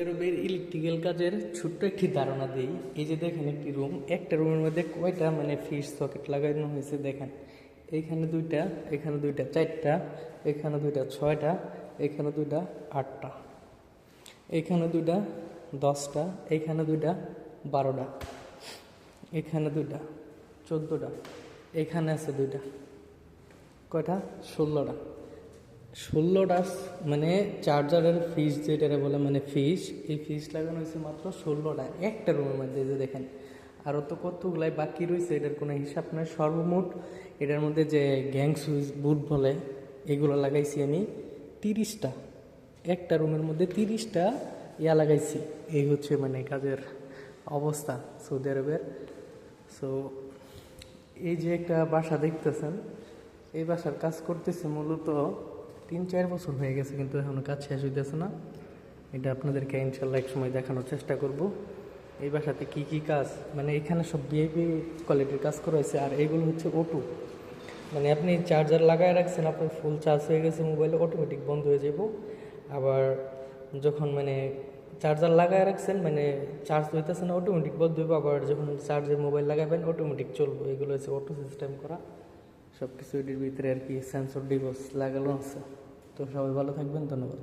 আরবের ইলেকট্রিক্যাল কাজের ছোট্ট একটি ধারণা দিই। এই যে দেখেন একটি রুম, একটা রুমের মধ্যে কয়টা ফিশ সকেট লাগানো হয়েছে দেখেন। এইখানে দুইটা, এখানে দুইটা, চারটা, এখানে দুইটা, ছয়টা, এখানে দুইটা, আটটা, এখানে দুইটা, 10টা, এখানে দুইটা, 12টা, এখানে দুইটা, 14টা, এখানে আছে দুইটা, কয়টা, 16টা। 16টা চার্জারের ফিস যেটা বলে ফিস, এই ফিস লাগানো হয়েছে মাত্র 16টা একটা রুমের মধ্যে। যে দেখেন আরও তো কতগুলাই বাকি রয়েছে, এটার কোনো হিসাব নয়। সর্বমোট এটার মধ্যে যে গ্যাং সুইচ বুট বলে এগুলো লাগাইছি আমি 30টা, একটা রুমের মধ্যে 30টা লাগাইছি। এই হচ্ছে কাজের অবস্থা সৌদি আরবের। সো এই যে একটা বাসা দেখতেছেন, এই বাসার কাজ করতেছি মূলত 3-4 বছর হয়ে গেছে, কিন্তু এখনও কাজ শেষ হইতেছে না। এটা আপনাদেরকে ইনশাল্লাহ এক সময় দেখানোর চেষ্টা করব। এই বাসাতে কি কি কাজ, এখানে সব ভিআইপি কোয়ালিটির কাজ করা হয়েছে। আর এইগুলো হচ্ছে O2, আপনি চার্জার লাগায় রাখছেন, আপনার ফুল চার্জ হয়ে গেছে মোবাইলে, অটোমেটিক বন্ধ হয়ে যাব। আবার যখন চার্জার লাগায় রাখছেন চার্জ হইতেছে না, অটোমেটিক বন্ধ হইব। আবার যখন চার্জের মোবাইল লাগাবেন অটোমেটিক চলবো। এগুলো হচ্ছে অটো সিস্টেম করা সব কিছু। এটির ভিতরে আর কি সেন্সর ডিভাইস লাগানো আছে। তো সবাই ভালো থাকবেন, ধন্যবাদ।